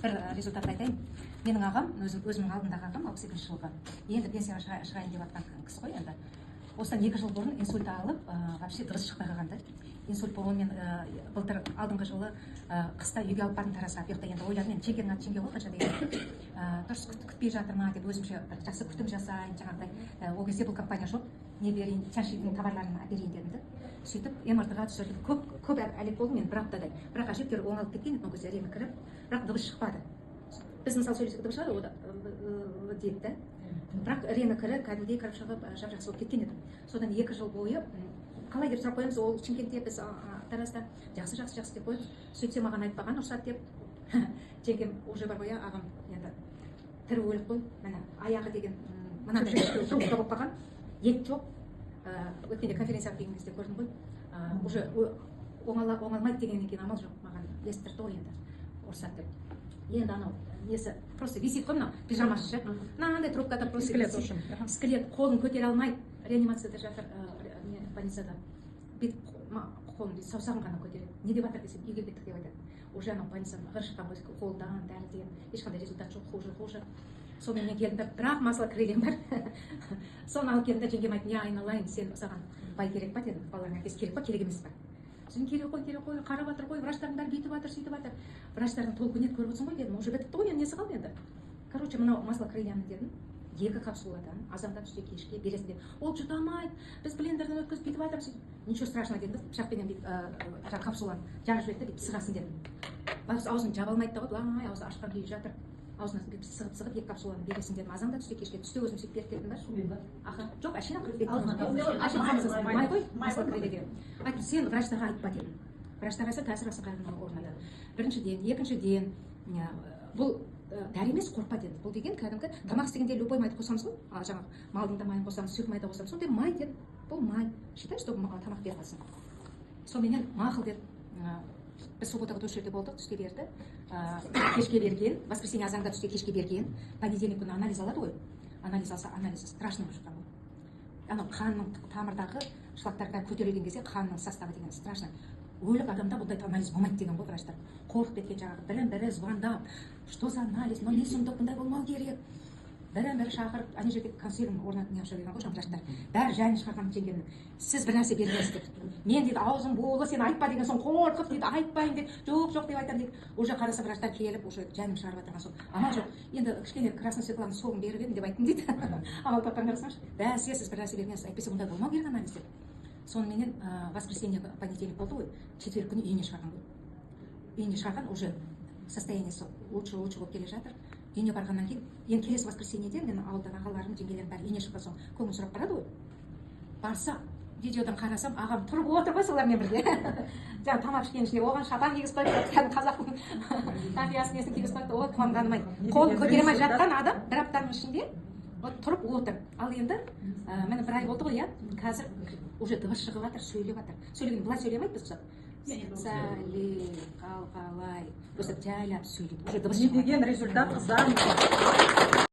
бір результатты айтайын. Менің ағам, өзімнің алдындағы ағам 62 жылғы. Енді пенсияға шығайын деп жатқан кісі ғой енді. Осыдан 2 жыл бұрын инсульт алып, вообще дұрыс шықпай қалғанда. Инсульт болғанмен былтыр алдыңғы жылы қыста үйге алып бардым Тарасқа. Бұяқта енді ойладым, мен чекерін аты жеңге ғой қанша деген. Дұрыс күтпей жатыр ма деп өзімше жақсы күтім жасайын, жаңағыдай. Ол кезде бұл компания жоқ. Не берейін, Чаншидің товарларын әперейін дедім де. Сөйтіп МРТ-ға түсірдім. Көп әлек болды мен бір аптадай. Бірақ әжептәуір оңалып кеткен еді, ол кезде әрең кіріп, бірақ дыбыс шықпады. Біз мысалы сөйлесек дыбыс шығады, о дейді да. Бірақ реңі кіріп, кәдімгідей кіріп шығып, жап-жақсы болып кеткен еді. Содан 2 жыл бойы қалай деп сұрақ қоямыз, ол Шымкентте біз Таразда жақсы деп қойып, сөйтсе маған айтпаған рұқсат деп. Жеңгем уже бар ғой, ағам енді тірі өлік қой, міне аяғы деген мынандай трубка болып қалған, ет жоқ. Өткенде конференцияға келген кезде көрдім ғой, уже оңалмайды дегеннен кейін амал жоқ, маған естірді ғой енді рұқсат деп. Енді анау несі просто висит қой, мынау пижамасы ше, мынандай трубкада просто скелет, қолын көтере алмайды, реанимацияда жатыр, больницада. Бүйтіп қолын саусағын ғана көтереді. Не деп жатыр десем, үйге кеттік деп айтады. Уже анау больницадан ығыр шыққан ғой, қолдан дәріден ешқандай результат жоқ, хуже. Сонымен мен келдім, бірақ масала крыльям бар. Соны алып келдім, жеңгем айтты, не айналайын, сен саған бай керек па дедім, балаларың әкесі керек па, керек емес па. Сен керек қой, қарап жатыр ғой, врачтардың бәрі бүйтіп жатыр, сөйтіп жатыр. Врачтардың толық нет көріп отырсың ғой дедім, уже бітті ғой, енді несі қалды енді. Короче, мынау масла крыльяны дедім, 2 капсуладан азаннан түсте кешке бересің дедім. Ол жұтамайды, біз блендерден өткізіп бүйтіп жатырмыз. Ничего страшного дедім, пышақпенен бүйтіп капсуланы жарып жіберді деп сығасын дедім. Аузын жаба алмайды да ғой, былай аузы ашқан күйі жатыр. Аузына сығып 2 капсуланы бересің дедім. Азанда түсте кешке, түсте өзім сөйтіп беріп бердім ба? Аха, жоқ, әшейін қылып бердім. Май ғой, масла крылья. Айтып, сен врачтарға айтпа дедім. Врачтар айтса тәсір алсын қайғының орнында. Біріншіден, екіншіден, бұл дәрі емес, қорықпа деді. Бұл деген кәдімгі тамақ істегенде любой майды қосамыз ғой. Жаңағы малдың да майын қосамыз, сұйық майды қосамыз. Сондай май деді. Бұл май. Считай, что тамақ беріп алсын. Соныменен мақұл деді. Біз субботаға осы жерде болдық, түсте берді. Кешке берген, воскресенье азанда түсте кешке берген. Понедельник күні анализ алады ғой. Анализ алса, анализі страшно болып шыққан ғой. Анау қанның тамырдағы шлактарға көтерілген кезде қанның составы деген страшно. Өлік адамда бұндай анализ болмайды деген ғой врачтар. Қорқып кеткен жаңағы бірін-бірі звондап, что за анализ, но не сұмдық, бұндай болмау керек. Бірін-бірі шақырып, ана жерде консилиум орнатып не ашып ғой врачтар. Бәрі жайын шығарған жеңгемнің. Сіз бір нәрсе бермеңіз деп. Мен дейді аузым булы, сен айтпа деген соң қорқып дейді, айтпайын дейді. Жоқ деп айтам дейді. Уже қараса врачтар келіп, уже жайым шығарып жатырған соң. Амал жоқ. Енді кішкене красный свекланың соғын беріп едім деп айттым дейді. Амал тапқан қарасаңшы. Бәсе сіз бір нәрсе бермеңіз, әйтпесе бұндай болмау керек анализ деп. Соныменен воскресенье, понедельник болды ғой, четверг күні үйіне шығарған ғой. Үйіне шығарған уже состояниесі лучше болып келе жатыр. Үйіне барғаннан кейін, енді келесі воскресеньеде мен ауылдан ағаларым, жеңгелерім бәрі үйіне шыққан соң көңіл сұрап барады ғой. Барса, видеодан қарасам, ағам тұрып отыр ғой солармен бірге. Жаңа тамақ ішкен ішінде оған шапан кигізіп қойып, кәдімгі қазақтың тақиясын несін кигізіп қойыпты. Ой, қуанғаным ай. Қолын көтере алмай жатқан адам бір аптаның ішінде тұрып отыр. Ал енді міне 1 ай болды ғой, иә. Қазір уже дыбыс шығып жатыр, сөйлеп жатыр. Сөйлеген былай сөйлемейді біз. Сәлем, қалай. Өстіп жайлап сөйлейді. Уже дыбыс шығып. Не деген результат қыздар.